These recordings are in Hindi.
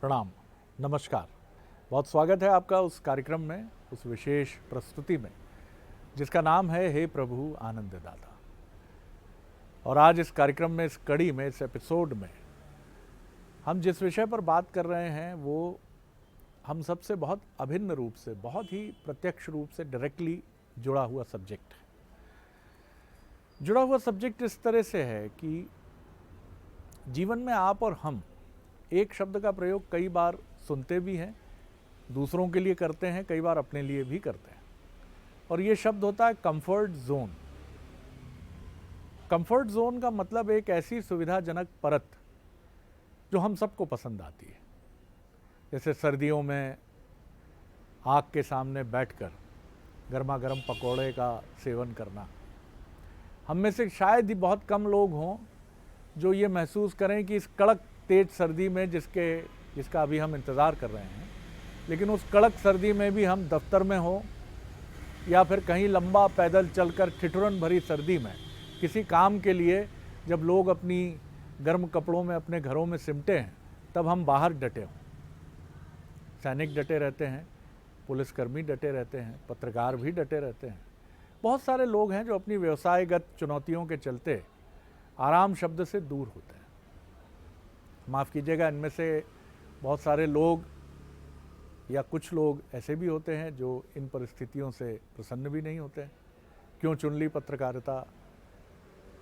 प्रणाम, नमस्कार। बहुत स्वागत है आपका उस कार्यक्रम में, उस विशेष प्रस्तुति में जिसका नाम है हे प्रभु आनंददाता। और आज इस कार्यक्रम में, इस कड़ी में, इस एपिसोड में हम जिस विषय पर बात कर रहे हैं वो हम सबसे बहुत अभिन्न रूप से, बहुत ही प्रत्यक्ष रूप से डायरेक्टली जुड़ा हुआ सब्जेक्ट है। जुड़ा हुआ सब्जेक्ट इस तरह से है कि जीवन में आप और हम एक शब्द का प्रयोग कई बार सुनते भी हैं, दूसरों के लिए करते हैं, कई बार अपने लिए भी करते हैं, और ये शब्द होता है कंफर्ट जोन। कंफर्ट जोन का मतलब एक ऐसी सुविधाजनक परत जो हम सबको पसंद आती है। जैसे सर्दियों में आग के सामने बैठकर गर्मा गर्म पकौड़े का सेवन करना। हम में से शायद ही बहुत कम लोग हों जो ये महसूस करें कि इस कड़क तेज सर्दी में जिसका अभी हम इंतज़ार कर रहे हैं, लेकिन उस कड़क सर्दी में भी हम दफ्तर में हो या फिर कहीं लंबा पैदल चलकर ठिठुरन भरी सर्दी में किसी काम के लिए जब लोग अपनी गर्म कपड़ों में अपने घरों में सिमटे हैं, तब हम बाहर डटे हों। सैनिक डटे रहते हैं, पुलिसकर्मी डटे रहते हैं, पत्रकार भी डटे रहते हैं। बहुत सारे लोग हैं जो अपनी व्यवसायगत चुनौतियों के चलते आराम शब्द से दूर होते हैं। माफ़ कीजिएगा, इनमें से बहुत सारे लोग या कुछ लोग ऐसे भी होते हैं जो इन परिस्थितियों से प्रसन्न भी नहीं होते हैं। क्यों चुन ली पत्रकारिता,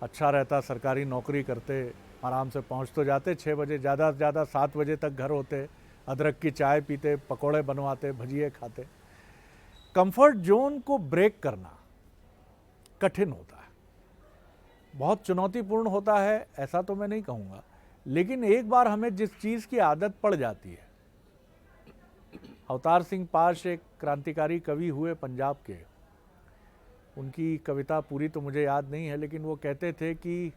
अच्छा रहता सरकारी नौकरी करते, आराम से पहुंच तो जाते 6 बजे, ज़्यादा से ज़्यादा 7 बजे तक घर होते, अदरक की चाय पीते, पकोड़े बनवाते, भजिए खाते। कंफर्ट जोन को ब्रेक करना कठिन होता है, बहुत चुनौतीपूर्ण होता है, ऐसा तो मैं नहीं कहूँगा, लेकिन एक बार हमें जिस चीज़ की आदत पड़ जाती है। अवतार सिंह पाश एक क्रांतिकारी कवि हुए पंजाब के। उनकी कविता पूरी तो मुझे याद नहीं है, लेकिन वो कहते थे कि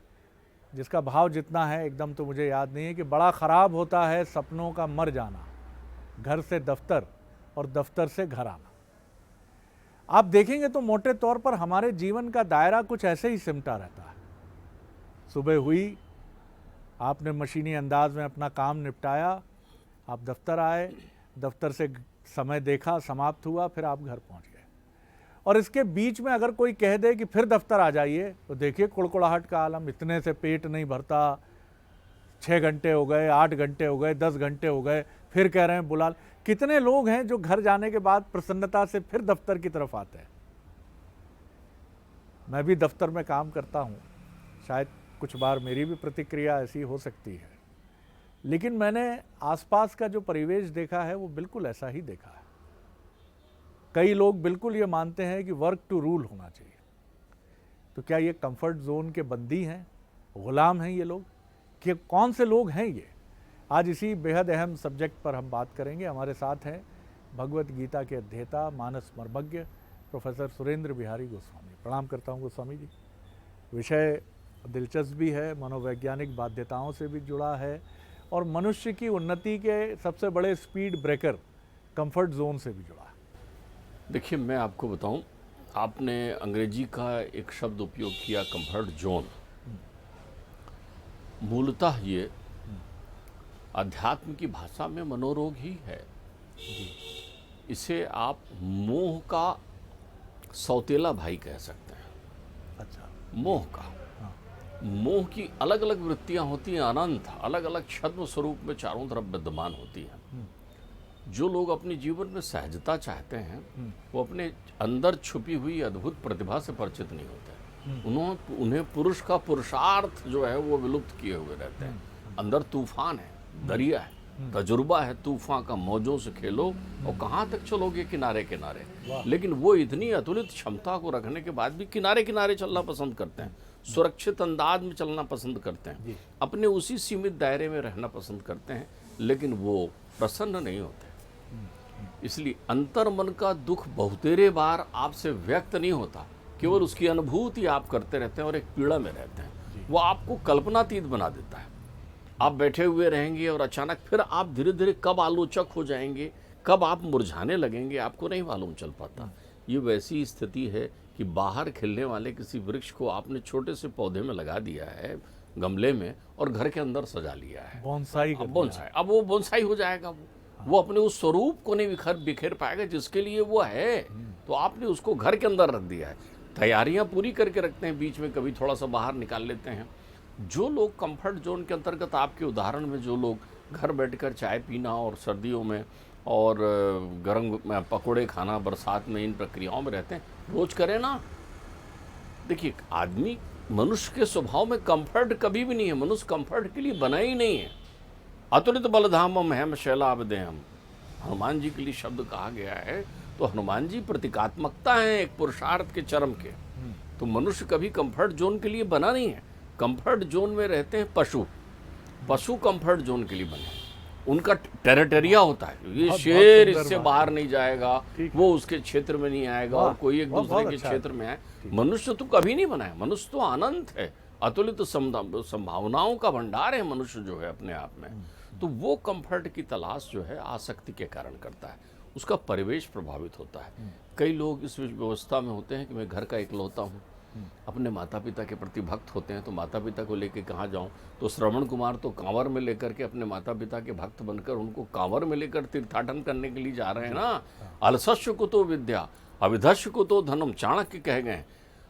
जिसका भाव जितना है एकदम तो मुझे याद नहीं है, कि बड़ा ख़राब होता है सपनों का मर जाना, घर से दफ्तर और दफ्तर से घर आना। आप देखेंगे तो मोटे तौर पर हमारे जीवन का दायरा कुछ ऐसे ही सिमटा रहता है। सुबह हुई, आपने मशीनी अंदाज में अपना काम निपटाया, आप दफ्तर आए, दफ्तर से समय देखा, समाप्त हुआ, फिर आप घर पहुंच गए। और इसके बीच में अगर कोई कह दे कि फिर दफ्तर आ जाइए, तो देखिए कुड़कुड़ाहट का आलम। इतने से पेट नहीं भरता, 6 घंटे हो गए, 8 घंटे हो गए, 10 घंटे हो गए, फिर कह रहे हैं बुला। कितने लोग हैं जो घर जाने के बाद प्रसन्नता से फिर दफ्तर की तरफ आते हैं। मैं भी दफ्तर में काम करता हूँ, शायद कुछ बार मेरी भी प्रतिक्रिया ऐसी हो सकती है, लेकिन मैंने आसपास का जो परिवेश देखा है वो बिल्कुल ऐसा ही देखा है। कई लोग बिल्कुल ये मानते हैं कि वर्क टू रूल होना चाहिए। तो क्या ये कंफर्ट जोन के बंदी हैं, गुलाम हैं ये लोग, कि कौन से लोग हैं ये? आज इसी बेहद अहम सब्जेक्ट पर हम बात करेंगे। हमारे साथ हैं भगवत गीता के अध्येता, मानस मर्मज्ञ प्रोफेसर सुरेंद्र बिहारी गोस्वामी। प्रणाम करता हूँ गोस्वामी जी। विषय दिलचस्प भी है, मनोवैज्ञानिक बाध्यताओं से भी जुड़ा है, और मनुष्य की उन्नति के सबसे बड़े स्पीड ब्रेकर कंफर्ट जोन से भी जुड़ा है। देखिए, मैं आपको बताऊं, आपने अंग्रेजी का एक शब्द उपयोग किया, कंफर्ट जोन। मूलतः ये अध्यात्म की भाषा में मनोरोग ही है। इसे आप मोह का सौतेला भाई कह सकते हैं। अच्छा, मोह का, मोह की अलग अलग वृत्तियां होती हैं, अनंत अलग अलग छद्म स्वरूप में चारों तरफ विद्यमान होती हैं। जो लोग अपने जीवन में सहजता चाहते हैं वो अपने अंदर छुपी हुई अद्भुत प्रतिभा से परिचित नहीं होते। उन्हें पुरुष का पुरुषार्थ जो है वो विलुप्त किए हुए रहते हैं। अंदर तूफान है, दरिया है, तजुर्बा है, तूफान का मौजों से खेलो और कहाँ तक चलोगे किनारे किनारे। लेकिन वो इतनी अतुलित क्षमता को रखने के बाद भी किनारे किनारे चलना पसंद करते हैं, सुरक्षित अंदाज में चलना पसंद करते हैं, अपने उसी सीमित दायरे में रहना पसंद करते हैं, लेकिन वो प्रसन्न नहीं होते। इसलिए अंतर मन का दुख बहुतेरे बार आपसे व्यक्त नहीं होता, केवल उसकी अनुभूति आप करते रहते हैं और एक पीड़ा में रहते हैं। वो आपको कल्पनातीत बना देता है। आप बैठे हुए रहेंगे और अचानक फिर आप धीरे धीरे कब आलोचक हो जाएंगे, कब आप मुरझाने लगेंगे, आपको नहीं मालूम चल पाता। ये वैसी स्थिति है कि बाहर खिलने वाले किसी वृक्ष को आपने छोटे से पौधे में लगा दिया है, गमले में और घर के अंदर सजा लिया है। बोनसाई कर अब बोनसाई, अब वो बोनसाई हो जाएगा, वो अपने उस स्वरूप को नहीं बिखेर पाएगा जिसके लिए वो है। तो आपने उसको घर के अंदर रख दिया है, तैयारियां पूरी करके रखते हैं, बीच में कभी थोड़ा सा बाहर निकाल लेते हैं। जो लोग कंफर्ट जोन के अंतर्गत, आपके उदाहरण में जो लोग घर बैठकर चाय पीना और सर्दियों में और गर्म पकोड़े खाना बरसात में, इन प्रक्रियाओं में रहते हैं, रोज करें ना। देखिए, आदमी, मनुष्य के स्वभाव में कंफर्ट कभी भी नहीं है। मनुष्य कंफर्ट के लिए बना ही नहीं है। अतुलित बलधामम हेम शैलावदेहम, हनुमान जी के लिए शब्द कहा गया है। तो हनुमान जी प्रतीकात्मकता है एक पुरुषार्थ के चरम के। तो मनुष्य कभी कंफर्ट जोन के लिए बना नहीं है। कंफर्ट जोन में रहते हैं पशु। पशु कंफर्ट जोन के लिए बने, उनका टेरिटरिया होता है। ये शेर इससे बाहर नहीं जाएगा, वो उसके क्षेत्र में नहीं आएगा और कोई एक दूसरे के क्षेत्र में आए। मनुष्य तो कभी नहीं बना है। मनुष्य तो अनंत है, अतुलित संभावनाओं का भंडार है मनुष्य जो है अपने आप में। तो वो कंफर्ट की तलाश जो है आसक्ति के कारण करता है, उसका परिवेश प्रभावित होता है। कई लोग इस व्यवस्था में होते हैं कि मैं घर का इकलौता हूँ, अपने माता पिता के प्रति भक्त होते हैं, तो माता पिता को लेकर कहाँ जाऊँ। तो श्रवण कुमार तो कांवर में लेकर के अपने माता पिता के भक्त बनकर उनको कांवर में लेकर तीर्थाटन करने के लिए जा रहे हैं ना। अलसस्य कुतो विद्या अविधस्य कुतो धनम, चाणक्य कह गए।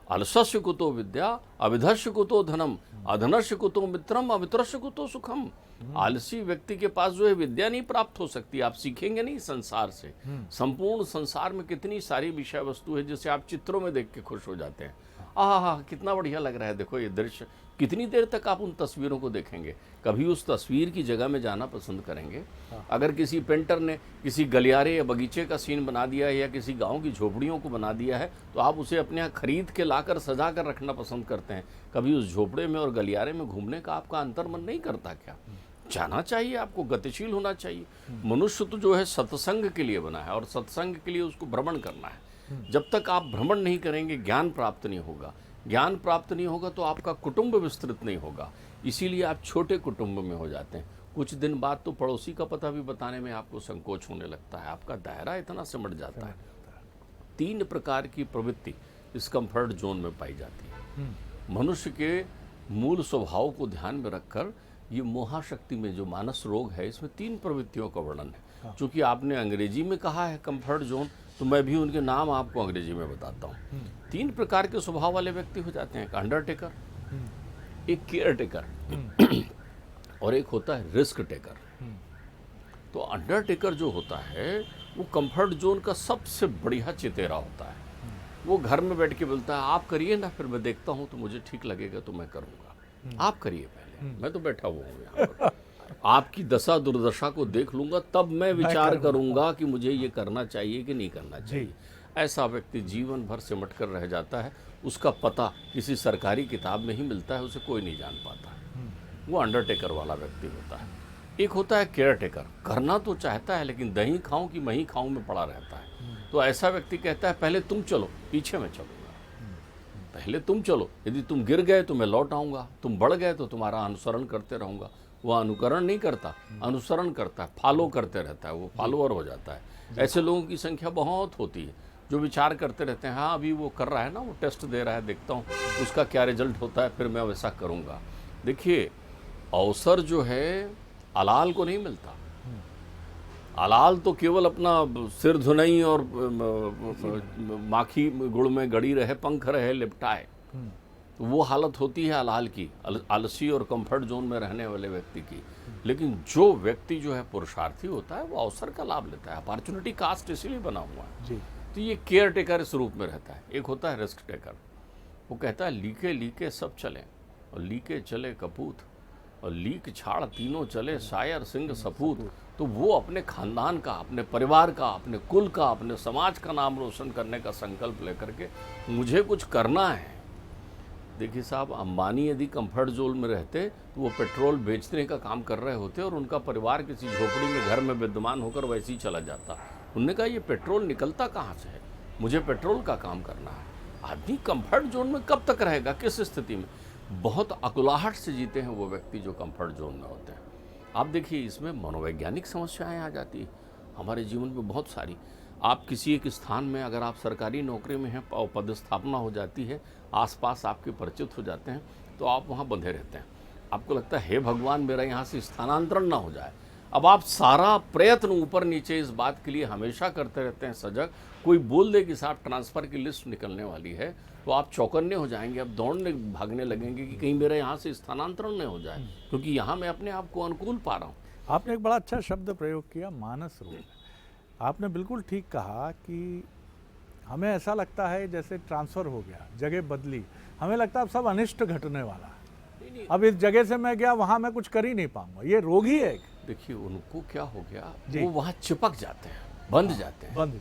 अलसस्य कुतो विद्या अविधस्य कुतो धनम, अधनस्य कुतो मित्रम, अमित्रस्य कुतो सुखम। आलसी व्यक्ति के पास जो है विद्या नहीं प्राप्त हो सकती। आप सीखेंगे नहीं संसार से। संपूर्ण संसार में कितनी सारी विषय वस्तु है जिसे आप चित्रों में देख के खुश हो जाते हैं। आहा, कितना बढ़िया लग रहा है, देखो ये दृश्य। कितनी देर तक आप उन तस्वीरों को देखेंगे? कभी उस तस्वीर की जगह में जाना पसंद करेंगे? अगर किसी पेंटर ने किसी गलियारे या बगीचे का सीन बना दिया है या किसी गांव की झोपड़ियों को बना दिया है, तो आप उसे अपने यहाँ खरीद के लाकर सजा कर रखना पसंद करते हैं। कभी उस झोपड़े में और गलियारे में घूमने का आपका अंतर्मन नहीं करता क्या? जाना चाहिए, आपको गतिशील होना चाहिए। मनुष्य तो जो है सत्संग के लिए बना है और सत्संग के लिए उसको भ्रमण करना है। जब तक आप भ्रमण नहीं करेंगे ज्ञान प्राप्त नहीं होगा। ज्ञान प्राप्त नहीं होगा तो आपका कुटुंब विस्तृत नहीं होगा। इसीलिए आप छोटे कुटुंब में हो जाते हैं। कुछ दिन बाद तो पड़ोसी का पता भी बताने में आपको संकोच होने लगता है, आपका दायरा इतना सिमट जाता है। 3 प्रकार की प्रवृत्ति इस कंफर्ट जोन में पाई जाती है। मनुष्य के मूल स्वभाव को ध्यान में रखकर ये मोहाशक्ति में जो मानस रोग है, इसमें 3 प्रवृत्तियों का वर्णन है। चूंकि आपने अंग्रेजी में कहा है कंफर्ट जोन, तो मैं भी उनके नाम आपको अंग्रेजी में बताता हूँ। 3 प्रकार के स्वभाव वाले व्यक्ति हो जाते हैं। एक अंडरटेकर, एक केयर टेकर और एक होता है रिस्क टेकर। तो अंडरटेकर जो होता है वो कंफर्ट जोन का सबसे बढ़िया चितेरा होता है। वो घर में बैठ के बोलता है आप करिए ना, फिर मैं देखता हूँ तो मुझे ठीक लगेगा तो मैं करूँगा। आप करिए पहले, मैं तो बैठा हुआ हूँ यहाँ पर। आपकी दशा दुर्दशा को देख लूंगा, तब मैं विचार करूंगा कि मुझे ये करना चाहिए कि नहीं करना चाहिए। ऐसा व्यक्ति जीवन भर सिमट कर रह जाता है। उसका पता किसी सरकारी किताब में ही मिलता है, उसे कोई नहीं जान पाता। वो अंडरटेकर वाला व्यक्ति होता है। एक होता है केयर टेकर, करना तो चाहता है लेकिन दही खाऊं कि मही खाऊं में पड़ा रहता है। तो ऐसा व्यक्ति कहता है पहले तुम चलो, पीछे मैं चलूंगा। पहले तुम चलो, यदि तुम गिर गए तो मैं लौट आऊंगा, तुम बढ़ गए तो तुम्हारा अनुसरण करते रहूंगा। वह अनुकरण नहीं करता, अनुसरण करता है, फॉलो करते रहता है, वो फॉलोअर हो जाता है। ऐसे लोगों की संख्या बहुत होती है जो विचार करते रहते हैं, हाँ अभी वो कर रहा है ना, वो टेस्ट दे रहा है, देखता हूँ उसका क्या रिजल्ट होता है, फिर मैं वैसा करूँगा। देखिए, अवसर जो है अलाल को नहीं मिलता। अलाल तो केवल अपना सिर धुनई और माखी गुड़ में गड़ी रहे, पंख रहे लिपटाए, तो वो हालत होती है अलाल की, आलसी और कंफर्ट जोन में रहने वाले व्यक्ति की। लेकिन जो व्यक्ति जो है पुरुषार्थी होता है वो अवसर का लाभ लेता है। अपॉर्चुनिटी कास्ट इसीलिए बना हुआ है जी। तो ये केयर टेकर इस रूप में रहता है। एक होता है रिस्क टेकर, वो कहता है लीके लीके सब चले और लीके चले कपूत और लीक छाड़ तीनों चले शायर सिंह सपूत। तो वो अपने खानदान का, अपने परिवार का, अपने कुल का, अपने समाज का नाम रोशन करने का संकल्प लेकर के मुझे कुछ करना है। देखिए साहब, अंबानी यदि कंफर्ट जोन में रहते तो वो पेट्रोल बेचने का काम कर रहे होते और उनका परिवार किसी झोपड़ी में घर में विद्यमान होकर वैसे ही चला जाता। उन्होंने कहा ये पेट्रोल निकलता कहाँ से है, मुझे पेट्रोल का काम करना है। आदमी कंफर्ट जोन में कब तक रहेगा, किस स्थिति में? बहुत अकुलाहट से जीते हैं वो व्यक्ति जो कंफर्ट जोन में होते हैं। आप देखिए, इसमें मनोवैज्ञानिक समस्याएं आ जाती है हमारे जीवन में बहुत सारी। आप किसी एक स्थान में अगर आप सरकारी नौकरी में हैं और पदस्थापना हो जाती है, आसपास आपके परिचित हो जाते हैं, तो आप वहाँ बंधे रहते हैं। आपको लगता है हे भगवान मेरा यहाँ से स्थानांतरण ना हो जाए। अब आप सारा प्रयत्न ऊपर नीचे इस बात के लिए हमेशा करते रहते हैं सजग। कोई बोल दे कि साहब ट्रांसफ़र की लिस्ट निकलने वाली है, तो आप चौकन्ने हो जाएंगे, आप दौड़ने भागने लगेंगे कि कहीं मेरा यहाँ से स्थानांतरण नहीं हो जाए, क्योंकि यहाँ मैं अपने आप को अनुकूल पा रहा हूँ। आपने एक बड़ा अच्छा शब्द प्रयोग किया, मानस रोग। आपने बिल्कुल ठीक कहा कि हमें ऐसा लगता है जैसे ट्रांसफ़र हो गया, जगह बदली, हमें लगता है अब सब अनिष्ट घटने वाला है, अब इस जगह से मैं गया वहाँ मैं कुछ कर ही नहीं पाऊंगा। ये रोग ही है। देखिए उनको क्या हो गया, वो वहाँ चिपक जाते हैं, बंध जाते हैं।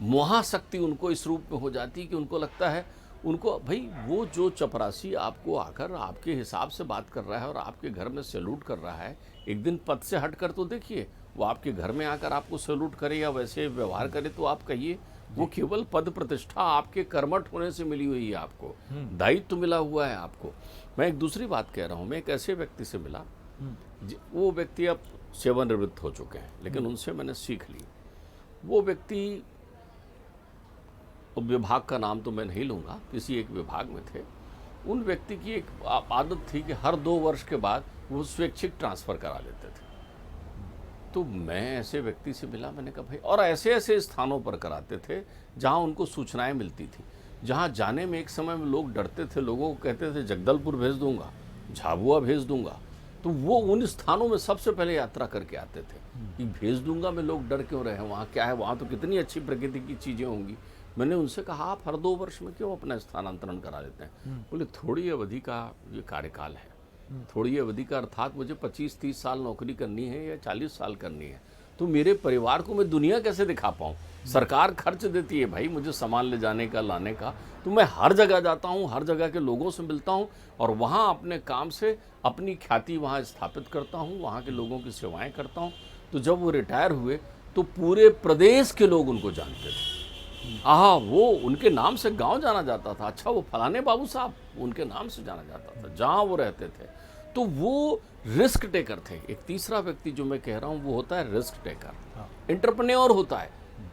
महाशक्ति उनको इस रूप में हो जाती है कि उनको लगता है, उनको भाई वो जो चपरासी आपको आकर आपके हिसाब से बात कर रहा है और आपके घर में सैल्यूट कर रहा है, एक दिन पद से हट कर तो देखिए, वो आपके घर में आकर आपको सैल्यूट करे या वैसे व्यवहार करे तो आप कहिए वो केवल पद प्रतिष्ठा आपके कर्मठ होने से मिली हुई है, आपको दायित्व मिला हुआ है आपको। मैं एक दूसरी बात कह रहा हूँ, मैं एक ऐसे व्यक्ति से मिला, वो व्यक्ति अब सेवानिवृत्त हो चुके हैं, लेकिन उनसे मैंने सीख ली। वो व्यक्ति, विभाग का नाम तो मैं नहीं लूँगा, किसी एक विभाग में थे। उन व्यक्ति की एक आदत थी कि हर 2 वर्ष के बाद वो स्वैच्छिक ट्रांसफ़र करा देते थे। तो मैं ऐसे व्यक्ति से मिला, मैंने कहा भाई, और ऐसे ऐसे स्थानों पर कराते थे जहाँ उनको सूचनाएं मिलती थी, जहाँ जाने में एक समय में लोग डरते थे, लोगों को कहते थे जगदलपुर भेज दूंगा, झाबुआ भेज दूंगा। तो वो उन स्थानों में सबसे पहले यात्रा करके आते थे कि भेज दूंगा मैं, लोग डर क्यों रहे हैं, वहाँ क्या है, वहाँ तो कितनी अच्छी प्रकृति की चीज़ें होंगी। मैंने उनसे कहा आप हर 2 वर्ष में क्यों अपना स्थानांतरण करा लेते हैं? बोले थोड़ी अवधि का ये कार्यकाल है, थोड़ी अवधि का अर्थात मुझे 25-30 साल नौकरी करनी है या 40 साल करनी है, तो मेरे परिवार को मैं दुनिया कैसे दिखा पाऊँ? सरकार खर्च देती है भाई मुझे सामान ले जाने का, लाने का, तो मैं हर जगह जाता हूँ, हर जगह के लोगों से मिलता हूँ और वहाँ अपने काम से अपनी ख्याति वहाँ स्थापित करता हूँ, वहाँ के लोगों की सेवाएं करता हूँ। तो जब वो रिटायर हुए तो पूरे प्रदेश के लोग उनको जानते थे। वो उनके नाम से गांव जाना जाता था, अच्छा वो फलाने बाबू साहब, उनके नाम से जाना जाता था जहाँ वो रहते थे। तो वो रिस्क टेकर थे। एक तीसरा व्यक्ति जो मैं कह रहा हूँ वो होता है रिस्क टेकर, एंटरप्रेन्योर होता है।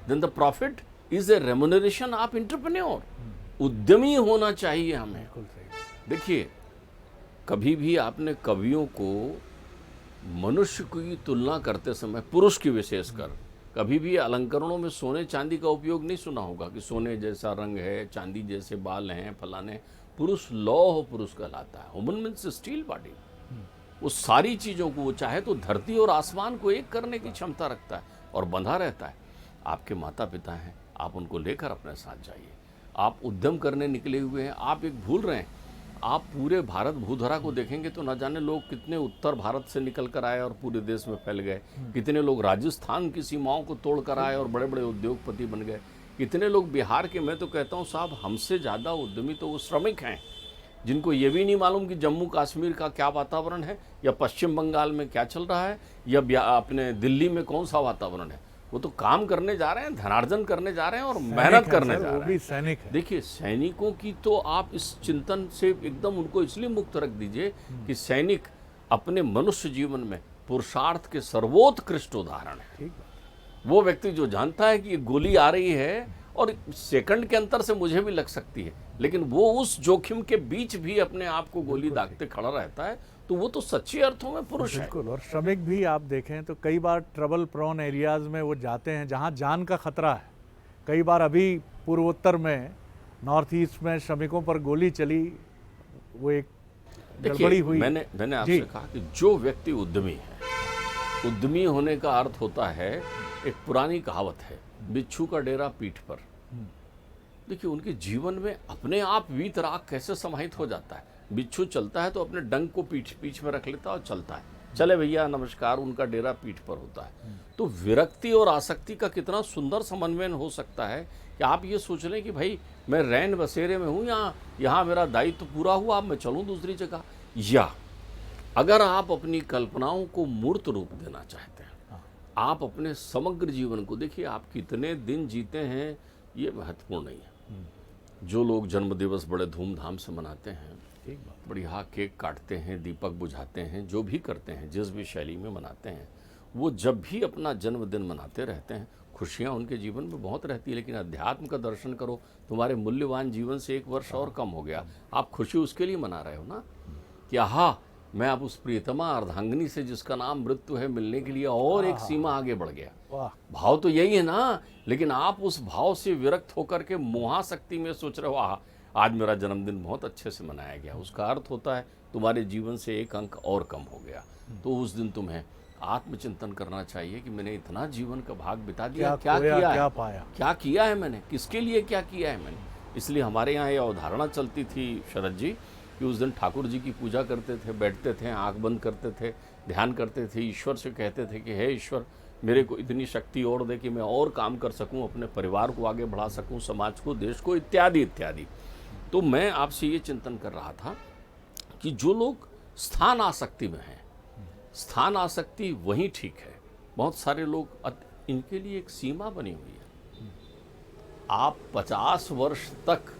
Then the profit is a remuneration of entrepreneur. उद्यमी होना चाहिए हमें। देखिए कभी भी आपने कवियों को मनुष्य की तुलना करते समय, पुरुष की विशेषकर, कभी भी अलंकरणों में सोने चांदी का उपयोग नहीं सुना होगा कि सोने जैसा रंग है, चांदी जैसे बाल हैं, फलाने। पुरुष लौह पुरुष कहलाता है। Woman means steel body. वो सारी चीज़ों को, वो चाहे तो धरती और आसमान को एक करने की क्षमता रखता है और बंधा रहता है। आपके माता पिता हैं, आप उनको लेकर अपने साथ जाइए। आप उद्यम करने निकले हुए हैं। आप एक भूल रहे हैं, आप पूरे भारत भूधरा को देखेंगे तो न जाने लोग कितने उत्तर भारत से निकल कर आए और पूरे देश में फैल गए, कितने लोग राजस्थान की सीमाओं को तोड़ कर आए और बड़े बड़े उद्योगपति बन गए, कितने लोग बिहार के। मैं तो कहता हूँ साहब, हमसे ज़्यादा उद्यमी तो वो श्रमिक हैं जिनको ये भी नहीं मालूम कि जम्मू कश्मीर का क्या वातावरण है, या पश्चिम बंगाल में क्या चल रहा है, या अपने दिल्ली में कौन सा वातावरण है। वो तो काम करने जा रहे हैं, धनार्जन करने जा रहे हैं और मेहनत करने जा रहे हैं। सैनिक है। देखिए सैनिकों की तो आप इस चिंतन से एकदम उनको इसलिए मुक्त रख दीजिए कि सैनिक अपने मनुष्य जीवन में पुरुषार्थ के सर्वोत्कृष्ट उदाहरण है। वो व्यक्ति जो जानता है कि ये गोली आ रही है और सेकंड के अंतर से मुझे भी लग सकती है, लेकिन वो उस जोखिम के बीच भी अपने आप को गोली दागते खड़ा रहता है, तो वो तो सच्चे अर्थों में पुरुष है। बिल्कुल। और श्रमिक भी आप देखें तो कई बार ट्रबल प्रोन एरियाज में वो जाते हैं जहाँ जान का खतरा है। कई बार अभी पूर्वोत्तर में, नॉर्थ ईस्ट में श्रमिकों पर गोली चली, वो एक गड़बड़ी हुई। मैंने आपसे कहा कि जो व्यक्ति उद्यमी है, उद्यमी होने का अर्थ होता है, एक पुरानी कहावत है, बिच्छू का डेरा पीठ पर। देखिए उनके जीवन में अपने आप वीतराग कैसे समाहित हो जाता है। बिच्छू चलता है तो अपने डंक को पीठ में रख लेता है और चलता है, चले भैया नमस्कार, उनका डेरा पीठ पर होता है। तो विरक्ति और आसक्ति का कितना सुंदर समन्वय हो सकता है कि आप ये सोच लें कि भाई मैं रैन बसेरे में हूँ, यहाँ मेरा दायित्व पूरा हुआ, अब मैं चलूँ दूसरी जगह। या अगर आप अपनी कल्पनाओं को मूर्त रूप देना चाहते हैं, आप अपने समग्र जीवन को देखिए, आप कितने दिन जीते हैं ये महत्वपूर्ण नहीं है। जो लोग जन्मदिवस बड़े धूमधाम से मनाते हैं, बढ़िया केक काटते हैं, दीपक बुझाते हैं, जो भी करते हैं, जिस भी शैली में मनाते हैं, वो जब भी अपना जन्मदिन मनाते रहते हैं, खुशियाँ उनके जीवन में बहुत रहती है। लेकिन अध्यात्म का दर्शन करो, तुम्हारे मूल्यवान जीवन से 1 वर्ष और कम हो गया, आप खुशी उसके लिए मना रहे हो ना कि आहा मैं अब उस प्रियतमा अर्धांगिनी से जिसका नाम मृत्यु है मिलने के लिए और एक सीमा आगे बढ़ गया। वाह, भाव तो यही है ना, लेकिन आप उस भाव से विरक्त होकर के मोहाशक्ति में सोच रहे हो आज मेरा जन्मदिन बहुत अच्छे से मनाया गया। उसका अर्थ होता है तुम्हारे जीवन से एक अंक और कम हो गया। तो उस दिन तुम्हें आत्मचिंतन करना चाहिए कि मैंने इतना जीवन का भाग बिता दिया, क्या खोया, किया क्या है, पाया। क्या किया है मैंने, किसके लिए क्या किया है मैंने। इसलिए हमारे यहाँ ये अवधारणा चलती थी शरद जी कि उस दिन ठाकुर जी की पूजा करते थे, बैठते थे, आंख बंद करते थे, ध्यान करते थे, ईश्वर से कहते थे कि हे ईश्वर मेरे को इतनी शक्ति और दे कि मैं और काम कर सकूं, अपने परिवार को आगे बढ़ा सकूं, समाज को, देश को, इत्यादि इत्यादि। तो मैं आपसे ये चिंतन कर रहा था कि जो लोग स्थान आसक्ति में हैं, स्थान आसक्ति वहीं ठीक है। बहुत सारे लोग इनके लिए एक सीमा बनी हुई है। आप 50 वर्ष तक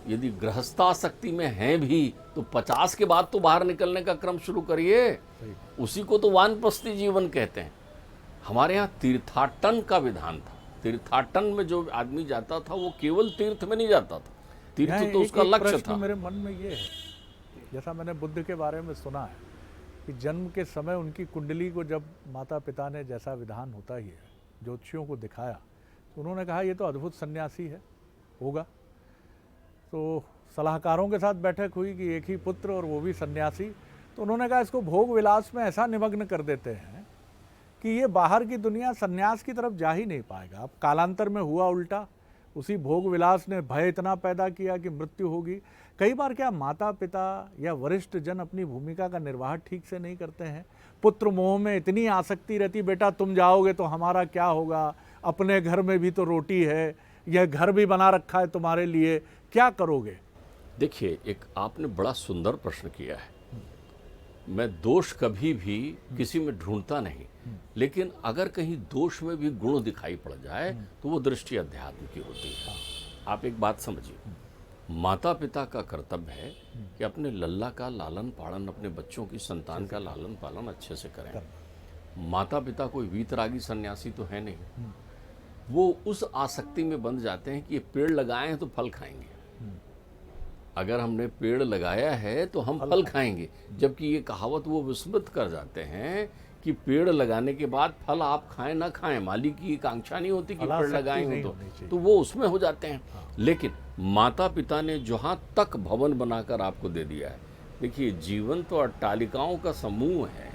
यदि गृहस्थासक्ति में हैं भी तो 50 के बाद तो बाहर निकलने का क्रम शुरू करिए। उसी को तो वानप्रस्थी जीवन कहते हैं। हमारे यहाँ तीर्थाटन का विधान था। तीर्थाटन में जो आदमी जाता था वो केवल तीर्थ में नहीं जाता था, तीर्थ तो उसका लक्ष्य था। मेरे मन में ये है, जैसा मैंने बुद्ध के बारे में सुना है कि जन्म के समय उनकी कुंडली को जब माता पिता ने, जैसा विधान होता ही है, ज्योतिषियों को दिखाया तो उन्होंने कहा ये तो अद्भुत सन्यासी है, होगा। तो सलाहकारों के साथ बैठक हुई कि एक ही पुत्र और वो भी सन्यासी। तो उन्होंने कहा इसको भोग विलास में ऐसा निमग्न कर देते हैं कि ये बाहर की दुनिया सन्यास की तरफ जा ही नहीं पाएगा। अब कालांतर में हुआ उल्टा, उसी भोग विलास ने भय इतना पैदा किया कि मृत्यु होगी। कई बार क्या माता पिता या वरिष्ठ जन अपनी भूमिका का निर्वाह ठीक से नहीं करते हैं। पुत्र मोह में इतनी आसक्ति रहती, बेटा तुम जाओगे तो हमारा क्या होगा, अपने घर में भी तो रोटी है, यह घर भी बना रखा है तुम्हारे लिए, क्या करोगे। देखिए, एक आपने बड़ा सुंदर प्रश्न किया है। मैं दोष कभी भी किसी में ढूंढता नहीं, लेकिन अगर कहीं दोष में भी गुण दिखाई पड़ जाए तो वो दृष्टि अध्यात्म की होती है। आप एक बात समझिए, माता पिता का कर्तव्य है कि अपने लल्ला का लालन पालन, अपने बच्चों की संतान का लालन पालन अच्छे से करें। माता पिता कोई वीतरागी सन्यासी तो है नहीं। वो उस आसक्ति में बंध जाते हैं कि ये पेड़ लगाए हैं तो फल खाएंगे। अगर हमने पेड़ लगाया है तो हम फल खाएंगे, जबकि ये कहावत वो विस्मृत कर जाते हैं कि पेड़ लगाने के बाद फल आप खाएं ना खाएं, मालिक की आकांक्षा नहीं होती कि पेड़ लगाएंगे तो वो उसमें हो जाते हैं। लेकिन माता पिता ने जहाँ तक भवन बनाकर आपको दे दिया है, देखिए जीवन तो अट्टालिकाओं का समूह है।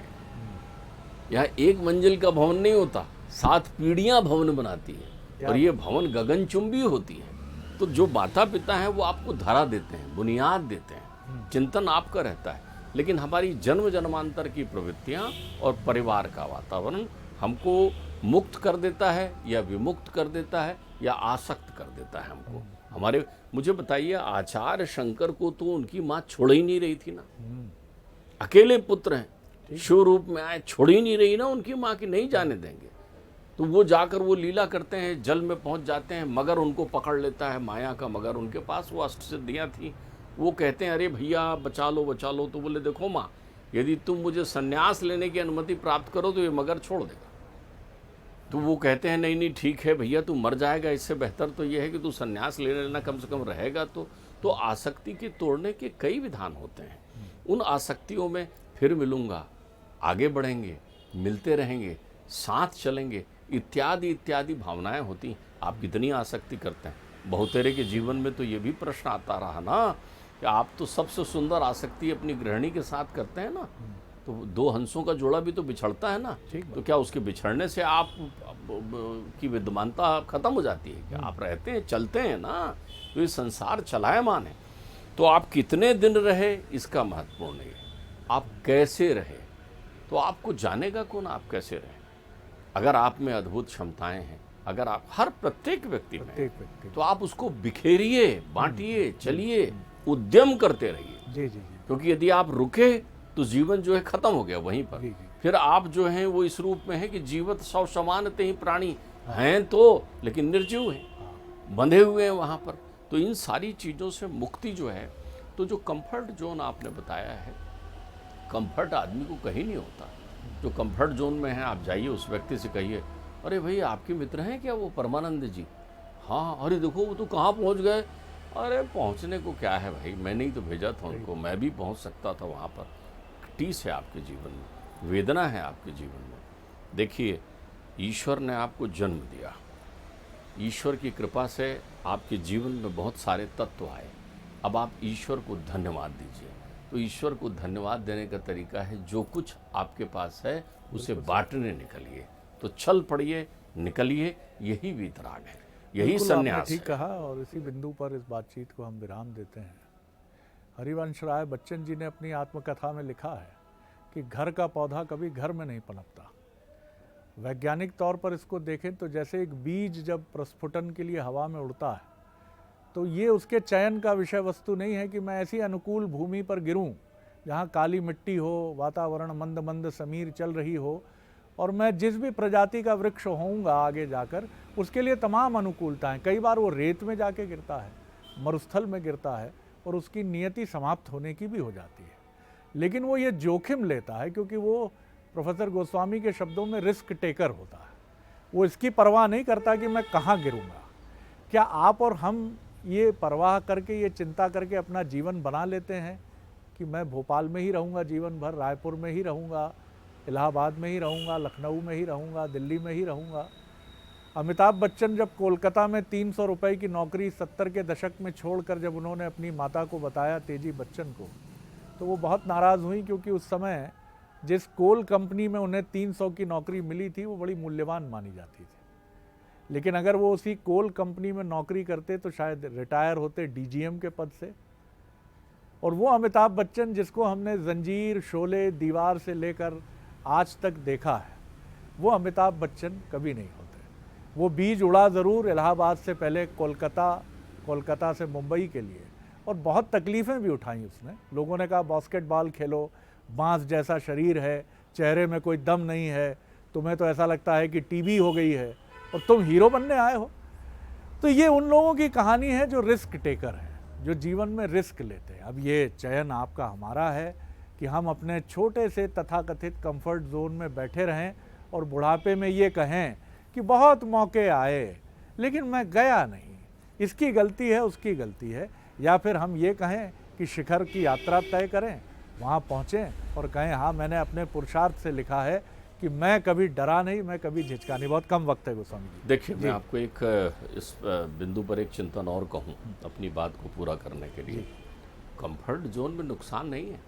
यहाँ एक मंजिल का भवन नहीं होता, 7 पीढ़ियां भवन बनाती है और ये भवन गगनचुंबी होती है। तो जो माता पिता हैं वो आपको धरा देते हैं, बुनियाद देते हैं, चिंतन आपका रहता है। लेकिन हमारी जन्म जन्मांतर की प्रवृत्तियां और परिवार का वातावरण हमको मुक्त कर देता है या विमुक्त कर देता है या आसक्त कर देता है हमको। मुझे बताइए, आचार्य शंकर को तो उनकी माँ छोड़ ही नहीं रही थी ना। अकेले पुत्र हैं, शिव रूप में आए, छोड़ ही नहीं रही ना उनकी माँ की, नहीं जाने देंगे। तो वो जाकर वो लीला करते हैं, जल में पहुंच जाते हैं, मगर उनको पकड़ लेता है, माया का मगर। उनके पास वो अष्टसिद्धियां थी। वो कहते हैं अरे भैया बचा लो बचा लो। तो बोले देखो माँ, यदि तुम मुझे संन्यास लेने की अनुमति प्राप्त करो तो ये मगर छोड़ देगा। तो वो कहते हैं नहीं नहीं ठीक है भैया, तू मर जाएगा, इससे बेहतर तो ये है कि तू संन्यास ले लेना, कम से कम रहेगा। तो आसक्ति के तोड़ने के कई विधान होते हैं। उन आसक्तियों में फिर मिलूंगा, आगे बढ़ेंगे, मिलते रहेंगे, साथ चलेंगे, इत्यादि इत्यादि भावनाएं होती। आप कितनी आसक्ति करते हैं। बहुतेरे के जीवन में तो ये भी प्रश्न आता रहा ना कि आप तो सबसे सुंदर आसक्ति अपनी गृहिणी के साथ करते हैं ना, तो 2 हंसों का जोड़ा भी तो बिछड़ता है ना। तो क्या उसके बिछड़ने से आप की विद्यमानता खत्म हो जाती है? क्या आप रहते हैं, चलते हैं ना, तो ये संसार चलायमान है। तो आप कितने दिन रहे इसका महत्वपूर्ण नहीं है, आप कैसे रहे। तो आपको जानेगा कौन आप कैसे रहे। अगर आप में अद्भुत क्षमताएं हैं, अगर आप हर प्रत्येक व्यक्ति में, तो आप उसको बिखेरिए, बांटिए, चलिए, उद्यम करते रहिए। जी जी। क्योंकि यदि आप रुके तो जीवन जो है खत्म हो गया वहीं पर। फिर आप जो हैं वो इस रूप में है कि जीवत सौ समानते ही प्राणी हैं तो, लेकिन निर्जीव हैं, बंधे हुए हैं वहाँ पर। तो इन सारी चीज़ों से मुक्ति जो है, तो जो कंफर्ट जोन आपने बताया है, कंफर्ट आदमी को कहीं नहीं होता। जो कंफर्ट जोन में है, आप जाइए उस व्यक्ति से कहिए अरे भाई आपके मित्र हैं क्या वो परमानंद जी? हाँ, अरे देखो वो तो कहाँ पहुँच गए। अरे पहुँचने को क्या है भाई, मैंने ही तो भेजा था उनको, मैं भी पहुँच सकता था वहाँ पर। तकलीस है आपके जीवन में, वेदना है आपके जीवन में, देखिए ईश्वर ने आपको जन्म दिया, ईश्वर की कृपा से आपके जीवन में बहुत सारे तत्व आए। अब आप ईश्वर को धन्यवाद दीजिए। तो ईश्वर को धन्यवाद देने का तरीका है जो कुछ आपके पास है उसे बांटने निकलिए। तो चल पड़िए, निकलिए, यही वीतराग है, यही बिल्कुल आपने संन्यास ठीक है। कहा और इसी बिंदु पर इस बातचीत को हम विराम देते हैं। हरिवंश राय बच्चन जी ने अपनी आत्मकथा में लिखा है कि घर का पौधा कभी घर में नहीं पनपता। वैज्ञानिक तौर पर इसको देखें तो जैसे एक बीज जब प्रस्फुटन के लिए हवा में उड़ता है तो ये उसके चयन का विषय वस्तु नहीं है कि मैं ऐसी अनुकूल भूमि पर गिरूं जहाँ काली मिट्टी हो, वातावरण मंद मंद समीर चल रही हो और मैं जिस भी प्रजाति का वृक्ष होऊंगा आगे जाकर उसके लिए तमाम अनुकूलताएं। कई बार वो रेत में जाके गिरता है, मरुस्थल में गिरता है और उसकी नियति समाप्त होने की भी हो जाती है, लेकिन वो ये जोखिम लेता है क्योंकि वो प्रोफेसर गोस्वामी के शब्दों में रिस्क टेकर होता है। वो इसकी परवाह नहीं करता कि मैं कहाँ गिरूंगा। क्या आप और हम ये परवाह करके, ये चिंता करके अपना जीवन बना लेते हैं कि मैं भोपाल में ही रहूँगा जीवन भर, रायपुर में ही रहूँगा, इलाहाबाद में ही रहूँगा, लखनऊ में ही रहूँगा, दिल्ली में ही रहूँगा? अमिताभ बच्चन जब कोलकाता में 300 रुपये की नौकरी 70 के दशक में छोड़कर जब उन्होंने अपनी माता को बताया, तेजी बच्चन को, तो वो बहुत नाराज़ हुई क्योंकि उस समय जिस कोल कंपनी में उन्हें 300 की नौकरी मिली थी वो बड़ी मूल्यवान मानी जाती थी। लेकिन अगर वो उसी कोल कंपनी में नौकरी करते तो शायद रिटायर होते डीजीएम के पद से। और वो अमिताभ बच्चन जिसको हमने जंजीर, शोले, दीवार से लेकर आज तक देखा है, वो अमिताभ बच्चन कभी नहीं होते। वो बीज उड़ा ज़रूर इलाहाबाद से पहले कोलकाता से मुंबई के लिए, और बहुत तकलीफ़ें भी उठाई उसने। लोगों ने कहा बास्केटबॉल खेलो, बांस जैसा शरीर है, चेहरे में कोई दम नहीं है, तुम्हें तो ऐसा लगता है कि टीबी हो गई है और तुम हीरो बनने आए हो। तो ये उन लोगों की कहानी है जो रिस्क टेकर है, जो जीवन में रिस्क लेते हैं। अब ये चयन आपका हमारा है कि हम अपने छोटे से तथाकथित कंफर्ट जोन में बैठे रहें और बुढ़ापे में ये कहें कि बहुत मौके आए लेकिन मैं गया नहीं, इसकी गलती है, उसकी गलती है। या फिर हम ये कहें कि शिखर की यात्रा तय करें, वहाँ पहुँचें और कहें हाँ मैंने अपने पुरुषार्थ से लिखा है कि मैं कभी डरा नहीं, मैं कभी झिझका नहीं। बहुत कम वक्त है गोस्वामी जी। देखिए, मैं आपको एक इस बिंदु पर एक चिंतन और कहूँ अपनी बात को पूरा करने के लिए। कंफर्ट जोन में नुकसान नहीं है।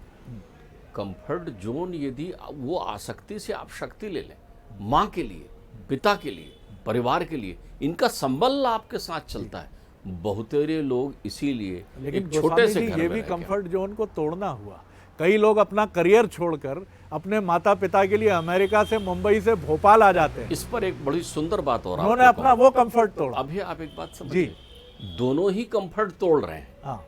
कंफर्ट जोन यदि वो आसक्ति से आप शक्ति ले लें, माँ के लिए, पिता के लिए, परिवार के लिए, इनका संबल आपके साथ चलता है। बहुतेरे लोग इसीलिए लेकिन एक छोटे से घर ये में भी रह कंफर्ट जोन को तोड़ना हुआ। कई लोग अपना करियर छोड़कर अपने माता पिता के लिए अमेरिका से, मुंबई से भोपाल आ जाते हैं। इस पर एक बड़ी सुंदर बात और उन्होंने अपना वो कंफर्ट तोड़ा। अभी आप एक बात समझिए, दोनों ही कंफर्ट तोड़ रहे हैं। हाँ,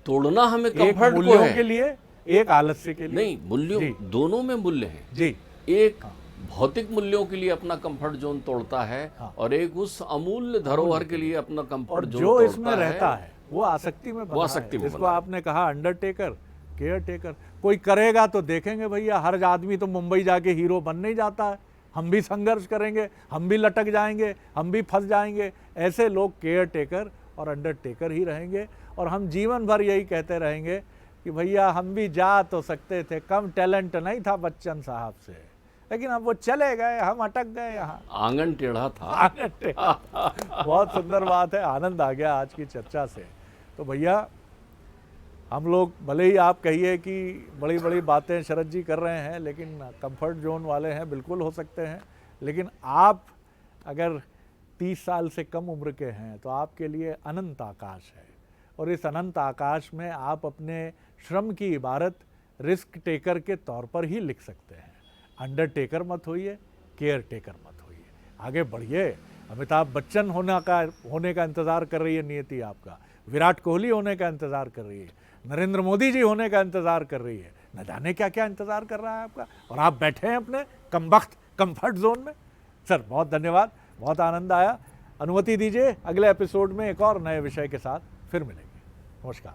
तोड़ना हमें एक कंफर्ट को मूल्यों है, के लिए, एक आलस्य के लिए। नहीं, मूल्यों दोनों में मूल्य हैं। जी, एक भौतिक मूल्यों के लिए अपना कंफर्ट जोन तोड़ता है और एक उस अमूल्य धरोहर के लिए अपना कंफर्ट जोन जो तोड़ता इसमें रहता है वो आसक्ति में बना है। जिसको आपने कहा अंडरटेकर, केयर टेकर। कोई करेगा तो देखेंगे भैया, हर आदमी तो मुंबई जाके हीरो बन नहीं जाता है। हम भी संघर्ष करेंगे, हम भी लटक जाएंगे, हम भी फंस जाएंगे। ऐसे लोग केयर टेकर और अंडरटेकर ही रहेंगे और हम जीवन भर यही कहते रहेंगे कि भैया हम भी जा तो सकते थे, कम टैलेंट नहीं था बच्चन साहब से, लेकिन अब वो चले गए, हम अटक गए यहाँ। आंगन टेढ़ा था। आंगन टेढ़ा। बहुत सुंदर बात है, आनंद आ गया आज की चर्चा से। तो भैया हम लोग, भले ही आप कहिए कि बड़ी बड़ी बातें शरद जी कर रहे हैं, लेकिन कंफर्ट जोन वाले हैं, बिल्कुल हो सकते हैं। लेकिन आप अगर 30 साल से कम उम्र के हैं तो आपके लिए अनंत आकाश है, और इस अनंत आकाश में आप अपने श्रम की इबारत रिस्क टेकर के तौर पर ही लिख सकते हैं। अंडरटेकर मत होइए, केयर टेकर मत होइए, आगे बढ़िए। अमिताभ बच्चन होने का इंतज़ार कर रही है नियति आपका, विराट कोहली होने का इंतज़ार कर रही है, नरेंद्र मोदी जी होने का इंतज़ार कर रही है, न जाने क्या क्या इंतज़ार कर रहा है आपका, और आप बैठे हैं अपने कमबख्त कंफर्ट जोन में। सर बहुत धन्यवाद, बहुत आनंद आया। अनुमति दीजिए अगले एपिसोड में एक और नए विषय के साथ फिर मिलेंगे। नमस्कार।